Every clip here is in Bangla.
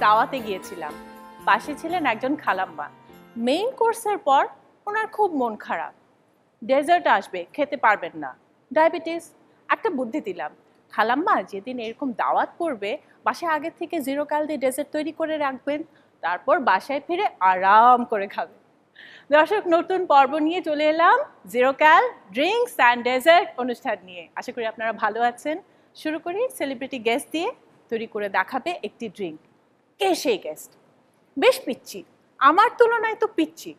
দাওয়াতে গিয়েছিলাম, পাশে ছিলেন একজন খালাম্মা। মেইন কোর্সের পর ওনার খুব মন খারাপ, ডেজার্ট আসবে, খেতে পারবেন না, ডায়াবেটিস। একটা বুদ্ধি দিলাম, খালাম্মা যেদিন এরকম দাওয়াত পড়বে বাসায় আগে থেকে 0 ক্যাল দিয়ে ডেজার্ট তৈরি করে রাখবেন, তারপর বাসায় ফিরে আরাম করে খাবেন। দর্শক, নতুন পর্ব নিয়ে চলে এলাম 0 ক্যাল ড্রিঙ্কস অ্যান্ড ডেজার্ট অনুষ্ঠান নিয়ে। আশা করি আপনারা ভালো আছেন। শুরু করি সেলিব্রিটি গেস্ট দিয়ে। তৈরি করে দেখাবে একটি ড্রিঙ্ক। কে সেই গেস্ট? বেশ পিচ্ছি, আমার তুলনায় তো পিচ্ছি,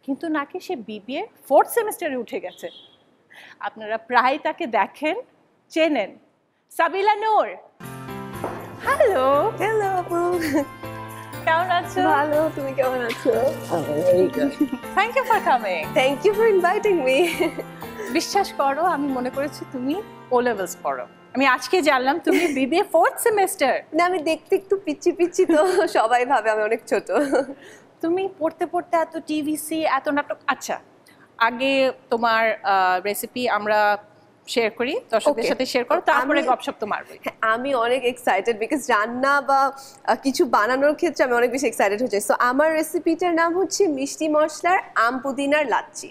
কিন্তু নাকি সে বিবিএ 4th সেমিস্টারে উঠে গেছে। আপনারা প্রায় তাকে দেখেন, চেনেন। সাবিলা নূর। হ্যালো। হ্যালো আপু, কেমন আছো? ভালো, তুমি কেমন আছো? Thank you for coming. Thank you for inviting me. বিশ্বাস করো, আমি মনে করেছি তুমি ও লেভেলস পড়ো। আমি আজকে জানলাম তুমি বিবিএ 4th সেমিস্টার। না, আমি দেখতে একটু পিচ্ছি পিচ্ছি, তো সবাই ভাবে আমি অনেক ছোট। তুমি পড়তে পড়তে এত টিভিসি, এত নাটক। আচ্ছা, আগে তোমার রেসিপি আমরা শেয়ার করি, দর্শকদের সাথে শেয়ার করো, তারপরে গপশপ তো মারবো। আমি অনেক এক্সাইটেড বিকজ রান্না বা কিছু বানানোর ক্ষেত্রে আমি অনেক বেশি এক্সাইটেড হয়ে যাই। সো আমার রেসিপিটার নাম হচ্ছে মিষ্টি মশলার আম পুদিনার লাচ্ছি।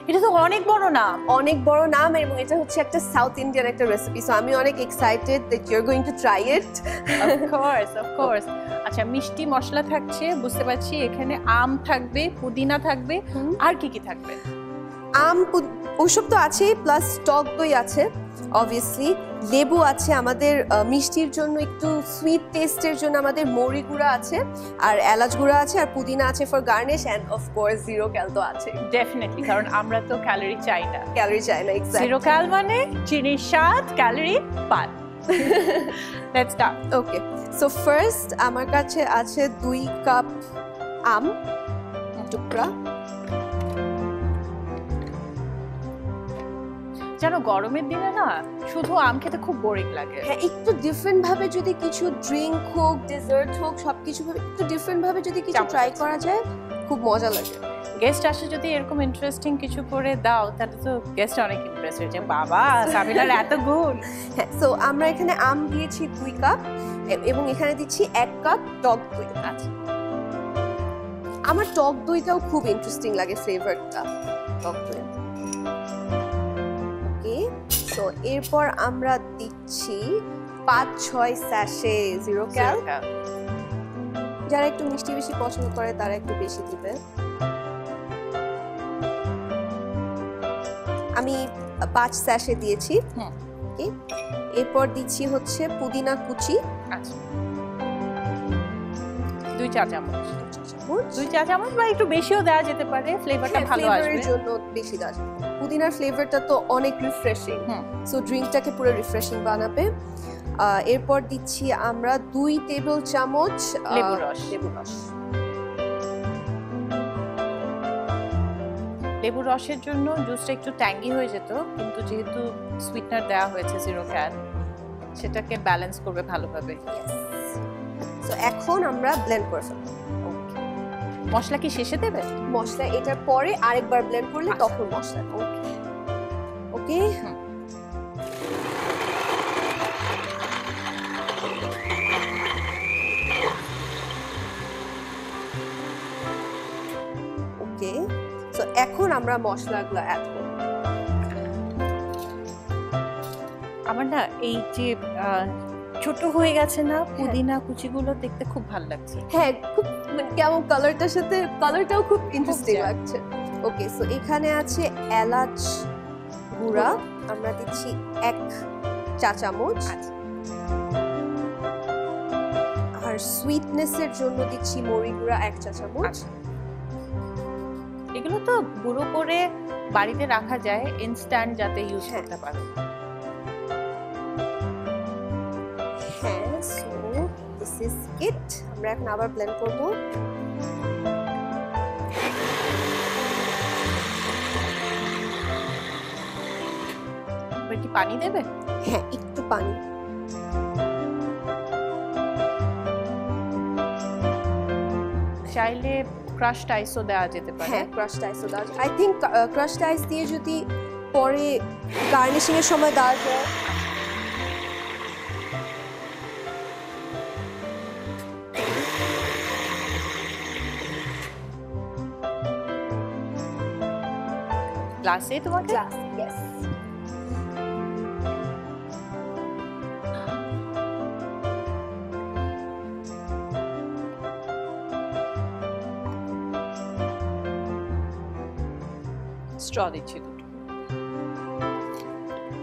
এটা তো অনেক বড় নাম। অনেক বড় নাম, এবং এটা হচ্ছে একটা সাউথ ইন্ডিয়ান একটা রেসিপি। সো আমি অনেক excited that you are going to try it. Of course. আচ্ছা, মিষ্টি মশলা থাকছে, বুঝতে পারছি। এখানে আম থাকবে, পুদিনা থাকবে, আর কি কি থাকবে? আম ওসব তো আছেই, প্লাস টক দই আছে, অবভিয়াসলি লেবু আছে, আমাদের মিষ্টির জন্য একটু সুইট টেস্টের জন্য আমাদের মৌরি গুঁড়া আছে, আর এলাচ গুঁড়া আছে, আর পুদিনা আছে for garnish, end of course 0 ক্যাল তো আছে। ডেফিনেটলি, কারণ আমরা তো ক্যালোরি চাই না। ক্যালোরি চাই না, এক্স্যাক্টলি। 0 ক্যাল মানে চিনির স্বাদ, calorie 5। Let's start. Okay, so first আমার কাছে আছে 2 কাপ আম টুকরা। জানো, গরমের দিনে না শুধু আম খেতে খুব বোরিং লাগে। হ্যাঁ, একটু ডিফারেন্ট ভাবে যদি কিছু ড্রিঙ্ক হোক, ডেজার্ট হোক, সবকিছু ভাবে একটু ডিফারেন্ট ভাবে যদি কিছু ট্রাই করা যায়, খুব মজা লাগে। গেস্ট আসে যদি এরকম ইন্টারেস্টিং কিছু করে দাও, তাহলে তো গেস্ট অনেক ইমপ্রেস হয়ে যায়, বাবা সাবিলার এত গুণ। হ্যাঁ, সো আমরা এখানে আম দিয়েছি 2 কাপ, এবং এখানে দিচ্ছি 1 কাপ টক দই। আচ্ছা, আমার টক দইটাও খুব ইন্টারেস্টিং লাগে, ফ্লেভারটা টক দই। ওকে, সো এরপর আমরা দিচ্ছি 5-6 স্যাশে 0 ক্যাল। যারা একটু মিষ্টি বেশি পছন্দ করে তারা একটু বেশি দিবে। আমি 5 স্যাশে দিয়েছি। ওকে, এরপর দিচ্ছি হচ্ছে পুদিনা কুচি। আচ্ছা, 2 চা চামচ। 2 চা চামচ বা একটু বেশিও দেওয়া যেতে পারে, ফ্লেভারটা ভালো আসবে। ফ্লেভারের জন্য বেশি দেওয়া যাবে। পুদিনার ফ্লেভারটা তো অনেক রিফ্রেশিং, সো ড্রিঙ্কটাকে পুরো রিফ্রেশিং বানাবে। এরপর দিচ্ছি আমরা 2 টেবিল চামচ লেবু রস। লেবু রসের জন্য জুসটা একটু ট্যাঙ্গি হয়ে যেত, কিন্তু যেহেতু সুইটনার দেওয়া হয়েছে 0 ক্যাল, সেটাকে ব্যালেন্স করবে ভালোভাবে। সো এখন আমরা ব্লেন্ড করে ফেলবো। মশলা কি শেষে দেবে? মশলা এটার পরে আরেকবার ব্লেন্ড করলে তখন মশলা। ওকে, ওকে, সো এখন আমরা মশলাগুলো অ্যাড করব। আমার না এই যে ছোট হয়ে গেছে না পুদিনা কুচিগুলো, দেখতে খুব ভালো লাগছে। হ্যাঁ, খুব কেমন কালারটার সাথে, কালারটাও খুব ইন্টারেস্টিং লাগছে। ওকে, সো এখানে আছে এলাচ গুঁড়া, আমরা দিচ্ছি 1 চা চামচ, আর সুইটনেসের জন্য দিচ্ছি মৌরি গুঁড়া 1 চা চামচ। এগুলো তো গুঁড়ো করে বাড়িতে রাখা যায়, ইনস্ট্যান্ট যাতে ইউজ করতে পারো। হ্যাঁ, সো দিস ইজ ইট। আমরা এখন আবার ব্লেন্ড করব। একটু পানি দেবে? হ্যাঁ, একটু পানি। চাইলে ক্রাশড আইসও দেওয়া যেতে পারে। হ্যাঁ, ক্রাশড আইসও দেওয়া যায়। আই থিংক ক্রাশড আইস দিয়ে যদি পরে গার্নিশিং এর সময় দেওয়া যায়। গ্লাসে তোমাকে গ্লাস ইয়েস স্ট্র দিচ্ছি দুটো।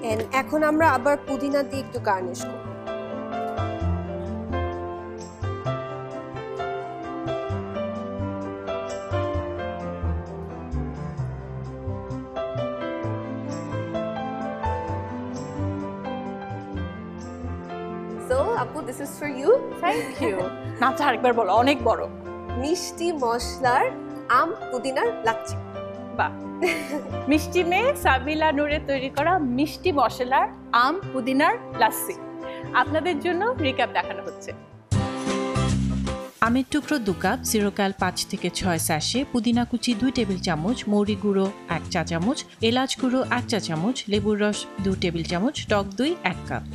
এন্ড এখন আমরা আবার পুদিনা দিয়ে একটু গার্নিশ করব সো আপু this is for you thank you নামটা আরেকবার বলো, অনেক বড়। মিষ্টি মশলার আম পুদিনার লাচ্ছি বাহ মিষ্টি মেয়ে সাবিলা নূরের তৈরি করা মিষ্টি মশলার আম পুদিনার লাচ্ছি আপনাদের জন্য রিক্যাপ দেখানো হচ্ছে। আমের টুকরো 2 কাপ, জিরো ক্যাল 5 থেকে 6 স্যাশে, পুদিনা কুচি 2 টেবিল চামচ, মৌরি গুঁড়ো 1 চা চামচ, এলাচ গুঁড়ো 1 চা চামচ, লেবুর রস 2 টেবিল চামচ, টক দই 1 কাপ।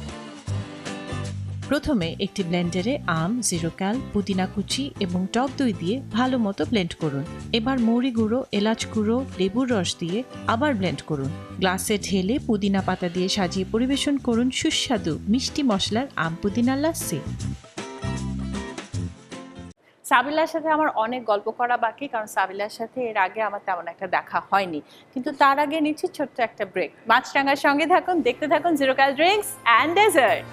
প্রথমে একটি ব্লেন্ডারে আম, জিরো ক্যাল, পুদিনা কুচি এবং টক দই দিয়ে ভালো মতো ব্লেন্ড করুন। এবার মৌরি গুঁড়ো, এলাচ গুঁড়ো, লেবুর রস দিয়ে আবার ব্লেন্ড করুন। গ্লাসে ঢেলে পুদিনা পাতা দিয়ে সাজিয়ে পরিবেশন করুন সুস্বাদু মিষ্টি মশলার আম পুদিনা লাচ্ছি। সাবিলার সাথে আমার অনেক গল্প করা বাকি, কারণ সাবিলার সাথে এর আগে আমার তেমন একটা দেখা হয়নি। কিন্তু তার আগে নিচ্ছি ছোট্ট একটা ব্রেক। মাছরাঙার সঙ্গে থাকুন, দেখতে থাকুন zero cal drinks and dessert.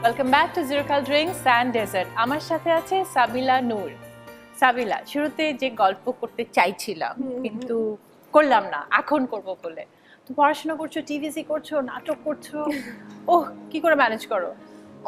Welcome back to zero cal drinks and dessert. আমার সাথে আছে সাবিলা নূর। সাবিলা, শুরুতে যে গল্প করতে চাইছিলাম কিন্তু করলাম না, এখন করব বলে। তো পড়াশোনা করছো, টিভিসি করছো, নাটক করছো, ওহ কি করে ম্যানেজ করো?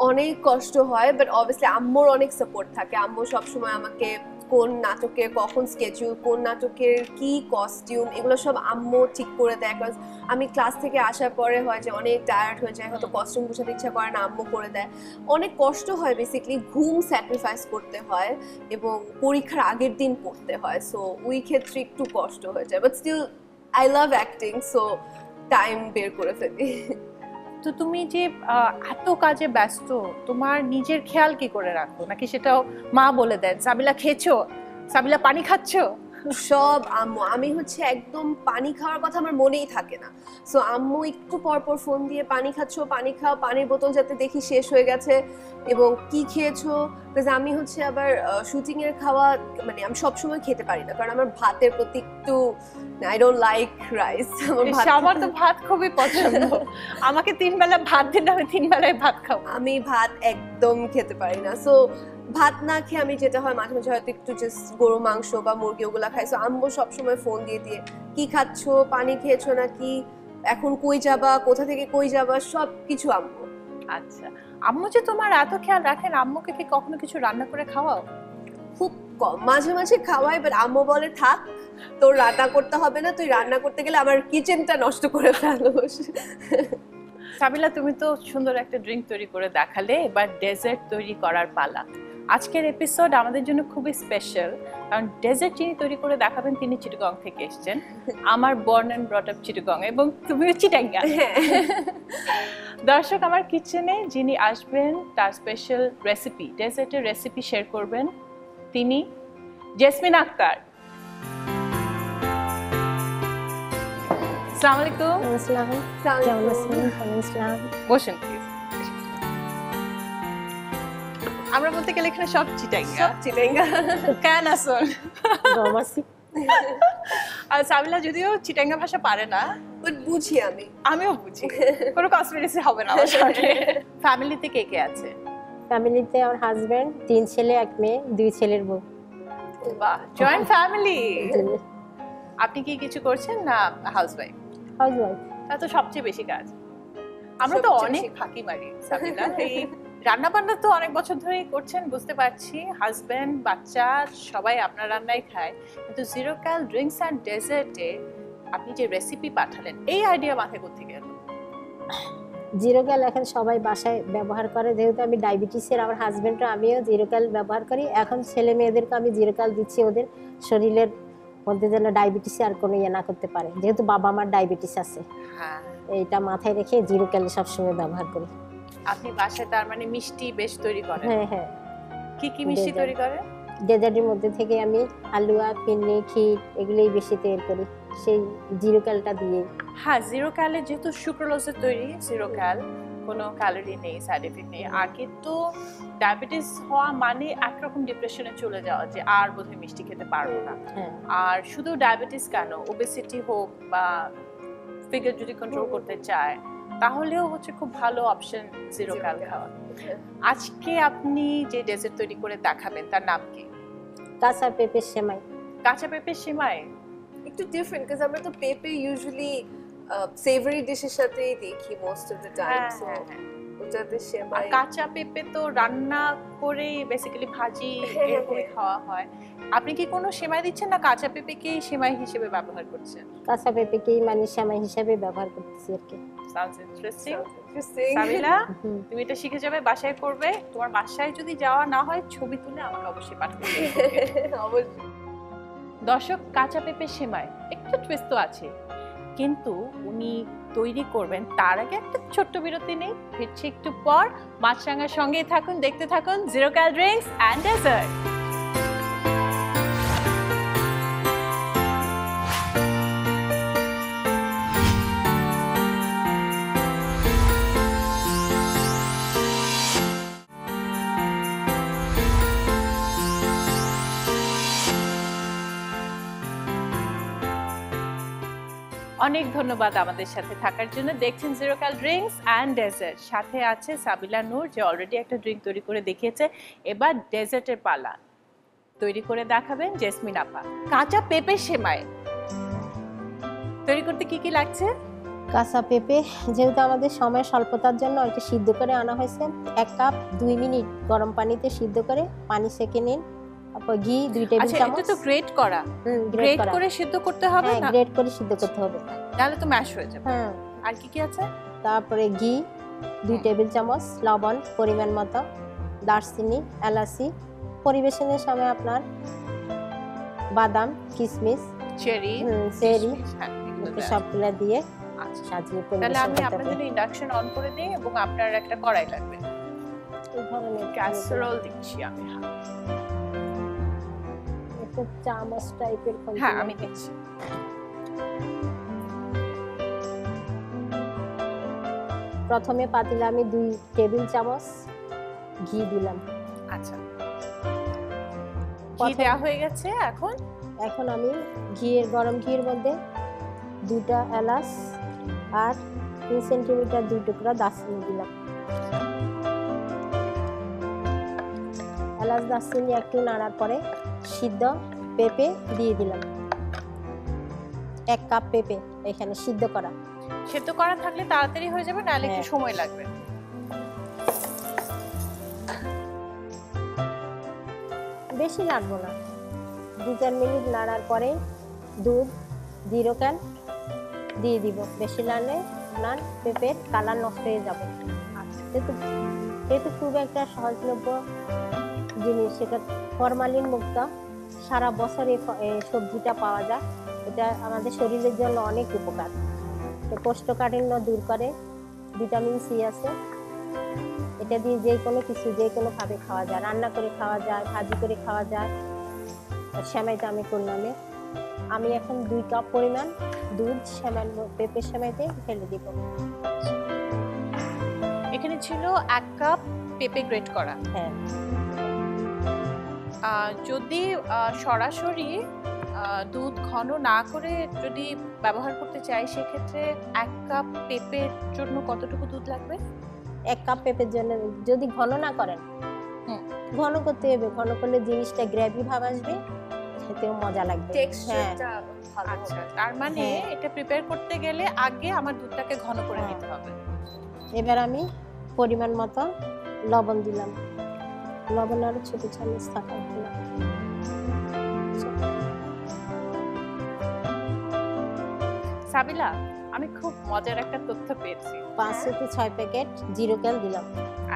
অনেক কষ্ট হয়, বাট অবভিয়াসলি আম্মুর অনেক সাপোর্ট থাকে। আম্মু সবসময় আমাকে কোন নাটকে কখন স্কেডিউল, কোন নাটকের কি কস্টিউম, এগুলো সব আম্মু ঠিক করে দেয়। কারণ আমি ক্লাস থেকে আসার পরে হয় যে অনেক টায়ার্ড হয়ে যায়, হয়তো কস্টিউম গুছাতে ইচ্ছা করে না, আম্মু করে দেয়। অনেক কষ্ট হয়, বেসিক্যালি ঘুম স্যাক্রিফাইস করতে হয় এবং পরীক্ষার আগের দিন পড়তে হয়। সো ওই ক্ষেত্রে একটু কষ্ট হয়ে যায়, but still I love acting, so time বের করে ফেলি। তো তুমি যে এত কাজে ব্যস্ত, তোমার নিজের খেয়াল কি করে রাখো? নাকি সেটাও মা বলে দেন, সাবিলা খেয়েছো, সাবিলা পানি খাচ্ছো? সব আম্মু। আমি হচ্ছে একদম পানি খাওয়ার কথা আমার মনেই থাকে না। সো আম্মু একটু পর পর ফোন দিয়ে পানি খাচ্ছো, পানি খাও, পানির বোতল যাতে দেখি শেষ হয়ে গেছে এবং কি খেয়েছো। বিকজ আমি হচ্ছে আবার শুটিং এর খাওয়া, মানে আমি সবসময় খেতে পারি না, কারণ আমার ভাতের প্রতি একটু আই ডোন্ট লাইক রাইস। আমার তো ভাত খুবই পছন্দ। আমাকে 3 বেলা ভাত দিন, আমি 3 বেলায় ভাত খাবো। আমি ভাত একদম খেতে পারি না। সো ভাত না খেয়ে আমি যেটা হয় মাঝে মাঝে হয়তো একটু জাস্ট গরু মাংস বা মুরগি ওগুলা খাই। সো আম্মু সবসময় ফোন দিয়ে দিয়ে কি খাচ্ছো, পানি খেয়েছো নাকি, এখন কই যাবা, কোথা থেকে কই যাবা, সব কিছু আম্মু। আচ্ছা, আম্মু যে তোমার এত খেয়াল রাখেন, আম্মুকে কি কখনো কিছু রান্না করে খাওয়াও? খুব কম, মাঝে মাঝে খাওয়াই, বাট আম্মু বলে থাক, তোর রান্না করতে হবে না, তুই রান্না করতে গেলে আমার কিচেনটা নষ্ট করে ফেলোস। সাবিলা, তুমি তো সুন্দর একটা ড্রিঙ্ক তৈরি করে দেখালে, এবার ডেজার্ট তৈরি করার পালা। আজকের এপিসোড আমাদের জন্য খুবই স্পেশাল, কারণ ডেজার্ট যিনি তৈরি করে দেখাবেন তিনি চিটাগং থেকে এসেছেন। আমার born and brought up Chittagong, এবং তুমিও চিটাঙ্গা। দর্শক, আমার কিচেনে যিনি আসবেন তার স্পেশাল রেসিপি, ডেজার্টের রেসিপি শেয়ার করবেন তিনি জেসমিন আক্তার। আসসালামু আলাইকুম। বসুন প্লিজ। আমরা বলতে গেলে এখানে সব চিটাঙ্গা। কেন আসুন। আর সাবিলা যদিও চিটাঙ্গা ভাষা পারে না, বাট বুঝি আমি। আমিও বুঝি, কোনো কনস্পিরেসি হবে না আমার সাথে। ফ্যামিলিতে কে কে আছে? ফ্যামিলিতে আমার হাজবেন্ড, 3 ছেলে 1 মেয়ে, 2 ছেলের বউ। বাহ, জয়েন্ট ফ্যামিলি। আপনি কি কিছু করছেন না হাউসওয়াইফ? হাউসওয়াইফ। তা তো সবচেয়ে বেশি কাজ। আমরা তো অনেক ফাঁকি মারি সাবিলা। এই রান্না বান্না তো অনেক বছর ধরেই করছেন, বুঝতে পারছি। হাজবেন্ড, বাচ্চা সবাই আপনার রান্নাই খায়, কিন্তু জিরো ক্যাল ড্রিঙ্কস অ্যান্ড ডেজার্টে আপনি যে রেসিপি পাঠালেন, এই আইডিয়া মাথায় কোত্থেকে এলো? জিরো ক্যাল এখন সবাই বাসায় ব্যবহার করে, যেহেতু আমি ডায়াবেটিসের, আমার হাজবেন্ডও আমিও জিরো ক্যাল ব্যবহার করি। এখন ছেলে মেয়েদেরকে আমি জিরো ক্যাল দিচ্ছি ওদের শরীরের মধ্যে যেন ডায়াবেটিস আর কোনো ইয়ে না করতে পারে, যেহেতু বাবা আমার ডায়াবেটিস আছে। হ্যাঁ, এইটা মাথায় রেখে জিরো ক্যাল সবসময় ব্যবহার করি। আপনি বাসায় তার মানে মিষ্টি বেশ তৈরি করেন? হ্যাঁ হ্যাঁ, কি কি মিষ্টি তৈরি করেন? ডেজার্টের মধ্যে থেকে আমি হালুয়া, পিন্নি, ক্ষীর এগুলোই বেশি তৈরি করি সেই জিরো ক্যালটা দিয়ে। হ্যাঁ, জিরো ক্যালে যেহেতু সুক্রোলোজের তৈরি, জিরো ক্যাল, কোনো ক্যালোরি নেই, সাইড এফেক্ট নেই। আগে তো ডায়াবেটিস হওয়া মানে একরকম ডিপ্রেশনে চলে যাওয়া, যে আর বোধহয় মিষ্টি খেতে পারবো না। হ্যাঁ, আর শুধু ডায়াবেটিস কেন, ওবেসিটি হোক বা ফিগার যদি কন্ট্রোল করতে চায় তাহলেও হচ্ছে খুব ভালো অপশন জিরো ক্যাল খাওয়া। আজকে আপনি যে ডেজার্ট তৈরি করে দেখাবেন তার নাম কি? কাঁচা পেঁপের সেমাই। কাঁচা পেঁপের সেমাই? একটু ডিফারেন্ট, কারণ আমরা তো পেঁপে ইউজুয়ালি সেভারি ডিশের সাথেই দেখি most of the time, so ওটাতে আর সেমাই। কাঁচা পেঁপে তো রান্না করে বেসিক্যালি ভাজি এরকমই খাওয়া হয়। আপনি কি কোনো সেমাই দিচ্ছেন না কাঁচা পেঁপেকেই সেমাই হিসেবে ব্যবহার করছেন? কাঁচা পেঁপেকেই মানে সেমাই হিসাবে ব্যবহার করতেছি আর কি। Sounds interesting. Interesting. সাবিলা, হুম। তুমি এটা শিখে যাবে, বাসায় করবে। তোমার বাসায় যদি যাওয়া না হয় ছবি তুলে আমাকে অবশ্যই পাঠাবে। অবশ্যই। দর্শক, কাঁচা পেঁপের সেমাই একটু টুইস্ট তো আছে, কিন্তু উনি তৈরি করবেন তার আগে একটা ছোট্ট বিরতি নেই, ফিরছি একটু পর। মাছরাঙার সঙ্গেই থাকুন, দেখতে থাকুন zero cal drinks and dessert. অনেক ধন্যবাদ আমাদের সাথে থাকার জন্য। দেখছেন zero cal drinks and dessert. সাথে আছে সাবিলা নূর, যে অলরেডি একটা ড্রিঙ্ক তৈরি করে দেখিয়েছে। এবার ডেজার্টের পালা, তৈরি করে দেখাবেন জেসমিন আপা। কাঁচা পেঁপে সেমাই তৈরি করতে কি কি লাগছে? কাঁচা পেঁপে যেহেতু আমাদের সময় স্বল্পতার জন্য এটা সিদ্ধ করে আনা হয়েছে। 1 কাপ 2 মিনিট গরম পানিতে সিদ্ধ করে পানি সেকে নিন। তারপর ঘি 2 টেবিল আচ্ছা, চামচ। এটা তো গ্রেট করা, গ্রেট গ্রেট করা। করে সিদ্ধ করতে হবে হ্যাঁ, না? গ্রেট করে সিদ্ধ করতে হবে। তাহলে তো ম্যাশ হয়ে যাবে। হ্যাঁ, আর কি কি আছে? তারপরে ঘি 2 টেবিল চামচ, লবণ পরিমাণ মতো, দারচিনি, এলাচি। পরিবেশনের সময় আপনার বাদাম, কিশমিশ, চেরি, চেরি হ্যাঁ, এগুলো দেওয়া আছে। সবগুলো দিয়ে আচ্ছা, সাজিয়ে তাহলে পরিবেশন আমি করতে আপনার হবে। জন্য ইন্ডাকশন অন করে দিই এবং আপনার একটা কড়াই লাগবে। এই ধরনের ক্যাসারোল দিচ্ছি আমি। একটু চামচ টাইপের। হ্যাঁ, আমি দিচ্ছি। প্রথমে পাতিলে আমি 2 টেবিল চামচ ঘি দিলাম। আচ্ছা, ঘি প্রথম- দেওয়া হয়ে গেছে। এখন আমি গরম ঘির মধ্যে 2টা এলাচ আর 3 সেন্টিমিটার 2 টুকরা দারচিনি দিলাম। এলাচ দারচিনি একটু নাড়ার পরে সিদ্ধ পেঁপে দিয়ে দিলাম। 1 কাপ পেঁপে এখানে সিদ্ধ করা। সেদ্ধ করা থাকলে তাড়াতাড়ি হয়ে যাবে, নাহলে একটু হ্যাঁ। সময় লাগবে। বেশি নাড়বো না, 2-4 মিনিট নাড়ার পরে দুধ, জিরো ক্যাল দিয়ে দিব। বেশি নাড়লে আপনার পেঁপের কালার নষ্ট হয়ে যাবে। যেহেতু খুব একটা সহজলভ্য জিনিস, সেটা ফরমালিন মুক্ত, সারা বছর এই সবজিটা পাওয়া যায়। এটা আমাদের শরীরের জন্য অনেক উপকার। কোষ্ঠকাঠিন্য দূর করে, ভিটামিন সি আছে। এটা দিয়ে যে কোনো কিছু যে কোনো ভাবে খাওয়া যায়, রান্না করে খাওয়া যায়, ভাজি করে খাওয়া যায়। সেমাইটা আমি করলাম। আমি এখন 2 কাপ পরিমাণ দুধ পেঁপের সেমাইতে ফেলে দিব। এখানে ছিল 1 কাপ পেঁপে গ্রেট করা। হ্যাঁ, যদি সরাসরি দুধ ঘন না করে যদি ব্যবহার করতে চাই, সেক্ষেত্রে 1 কাপ পেঁপের জন্য কতটুকু দুধ লাগবে? 1 কাপ পেঁপের জন্য যদি ঘন না করেন, ঘন করতে হবে। ঘন করলে জিনিসটা গ্রেভি ভাব আসবে, খেতেও মজা লাগবে। টেক্সচারটা ভালো আচ্ছা, হবে। তার মানে হ্যাঁ। এটা প্রিপেয়ার করতে গেলে আগে আমার দুধটাকে ঘন করে হ্যাঁ। নিতে হবে। এবার আমি পরিমাণ মতো লবণ দিলাম। লবণ আরো ছোট চামচ থাকা ভালো। সাবিলা, আমি খুব মজার একটা তথ্য পেয়েছি। 5 থেকে 6 প্যাকেট জিরো ক্যাল দিলাম।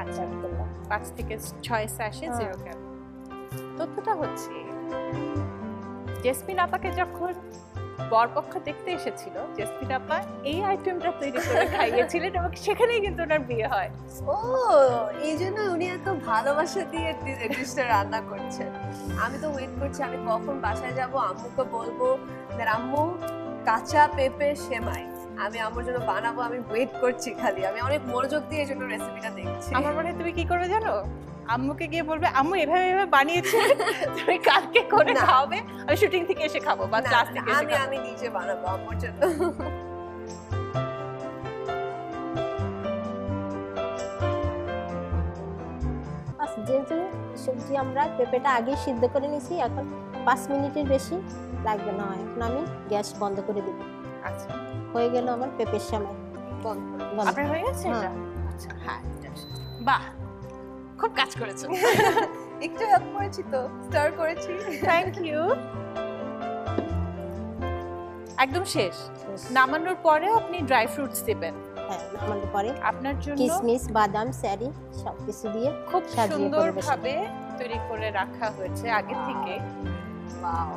আচ্ছা, অ্যাড করলাম। 5 থেকে 6 স্যাশে হ্যাঁ। জিরো ক্যাল। তথ্যটা হচ্ছে জেসমিন আপাকে যখন বরপক্ষ দেখতে এসেছিল, জেসমিন আপা এই আইটেমটা তৈরি করে খাইয়েছিলেন এবং সেখানেই কিন্তু ওনার বিয়ে হয়। ও, এই জন্য উনি এত ভালোবাসা দিয়ে ডিশটা রান্না করছেন। আমি তো ওয়েট করছি আমি কখন বাসায় যাব, আম্মুকে বলবো আম্মু কাঁচা পেঁপে সেমাই আমি আম্মুর জন্য বানাবো, আমি ওয়েট করছি খালি। আমি অনেক মনোযোগ দিয়ে এই জন্য রেসিপিটা দেখছি। আমার মনে হয় তুমি কি করবে জানো, আম্মুকে গিয়ে বলবে আম্মু এভাবে এভাবে বানিয়েছে, তুমি কালকে করে না। খাওয়াবে, আমি শুটিং থেকে এসে খাবো বা না, ক্লাস থেকে এসে আমি খাবো। আমি নিজে বানাবো আম্মুর জন্য। যেহেতু সবজি আমরা পেঁপেটা আগে সিদ্ধ করে নিয়েছি, এখন 5 মিনিটের বেশি লাগবে না। এখন আমি গ্যাস বন্ধ করে দিব। আচ্ছা, হয়ে গেল আমার পেঁপের সেমাই। বন্ধ। আপনার হয়ে গেছে এটা? আচ্ছা, হ্যাঁ, বাহ, খুব কাজ করেছো। একটু হেল্প করেছি তো, স্টার করেছি। Thank you. একদম শেষ, শেষ। নামানোর পরে আপনি ড্রাই ফ্রুটস দিবেন হ্যাঁ, নামানোর পরে আপনার জন্য। কিশমিশ, বাদাম, চেরি সবকিছু দিয়ে খুব সাজিয়ে সুন্দরভাবে তৈরি করে রাখা হয়েছে আগে থেকে। ওয়াও,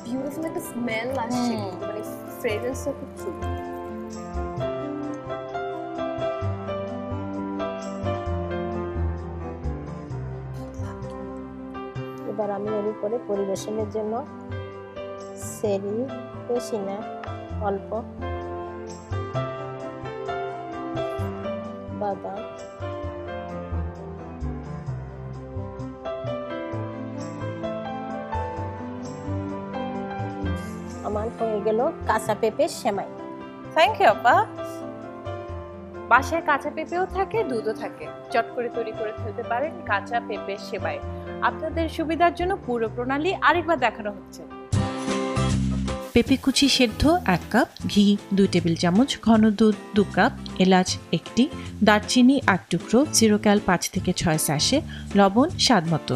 বিউটিফুল একটা স্মেল আসছে, হুম। কিন্তু মানে ফ্রেগ্রেন্সটা খুব সুন্দর। এবার আমি এর উপরে পরিবেশনের জন্য চেরি, বেশি না, অল্প বাদাম, আমার হয়ে গেল কাঁচা পেঁপের সেমাই। থ্যাংক ইউ আপা। বাসায় কাঁচা পেঁপেও থাকে, দুধও থাকে, চট করে তৈরি করে ফেলতে পারেন কাঁচা পেঁপের সেমাই। আপনাদের সুবিধার জন্য পুরো প্রণালী আরেকবার দেখানো হচ্ছে। পেঁপে কুচি সেদ্ধ 1 কাপ, ঘি 2 টেবিল চামচ, ঘন দুধ 2 কাপ, এলাচ 1টি, দারচিনি 8 টুকরো, জিরোক্যাল 5 থেকে 6 স্যাশে, লবণ স্বাদ মতো।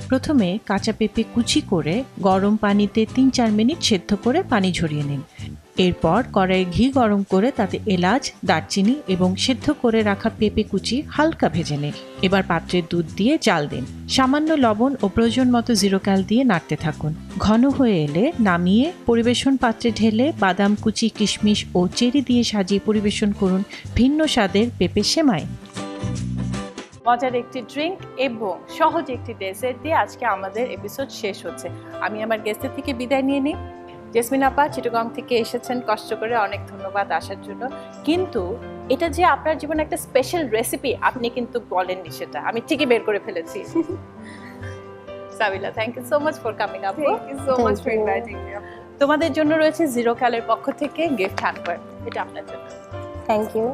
প্রথমে কাঁচা পেঁপে কুচি করে গরম পানিতে 3-4 মিনিট সেদ্ধ করে পানি ঝরিয়ে নিন। এরপর কড়াইয়ে ঘি গরম করে তাতে এলাচ, দারচিনি এবং সেদ্ধ করে রাখা পেঁপে কুচি হালকা ভেজে নিন। এবার পাত্রে দুধ দিয়ে জাল দিন। সামান্য লবণ ও প্রয়োজন মতো জিরোক্যাল দিয়ে নাড়তে থাকুন। ঘন হয়ে এলে নামিয়ে পরিবেশন পাত্রে ঢেলে বাদাম কুচি, কিশমিশ ও চেরি দিয়ে সাজিয়ে পরিবেশন করুন ভিন্ন স্বাদের পেঁপে সেমাই। মজার একটি ড্রিঙ্ক এবং সহজ একটি ডেজার্ট দিয়ে আজকে আমাদের এপিসোড শেষ হচ্ছে। আমি আমার গেস্টের থেকে বিদায় নিয়ে নিই। জেসমিন আপা চিটাগং থেকে এসেছেন কষ্ট করে, অনেক ধন্যবাদ আসার জন্য। কিন্তু এটা যে আপনার জীবনে একটা স্পেশাল রেসিপি আপনি কিন্তু বলেননি, সেটা আমি ঠিকই বের করে ফেলেছি। Sabila, thank you so much for coming up. Thank you so much for Thank you. inviting me. তোমাদের জন্য রয়েছে জিরোক্যালের পক্ষ থেকে গিফট হ্যাম্পার, এটা আপনার জন্য। Thank you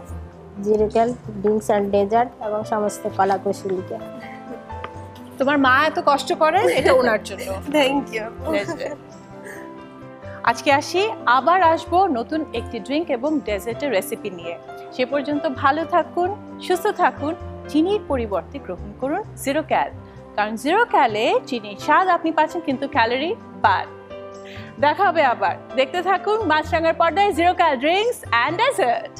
zero cal drinks and dessert এবং সমস্ত কলা কৌশলীকে। তোমার মা এত কষ্ট করেন, এটা ওনার জন্য। Thank you. আজকে আসি, আবার আসবো নতুন একটি ড্রিঙ্ক এবং ডেজার্টের রেসিপি নিয়ে। সে পর্যন্ত ভালো থাকুন, সুস্থ থাকুন, চিনির পরিবর্তে গ্রহণ করুন জিরোক্যাল, কারণ জিরোক্যালে চিনির স্বাদ আপনি পাচ্ছেন কিন্তু ক্যালোরি বাদ। দেখা হবে আবার, দেখতে থাকুন মাছরাঙার পর্দায় জিরোক্যাল ড্রিঙ্কস অ্যান্ড ডেজার্ট।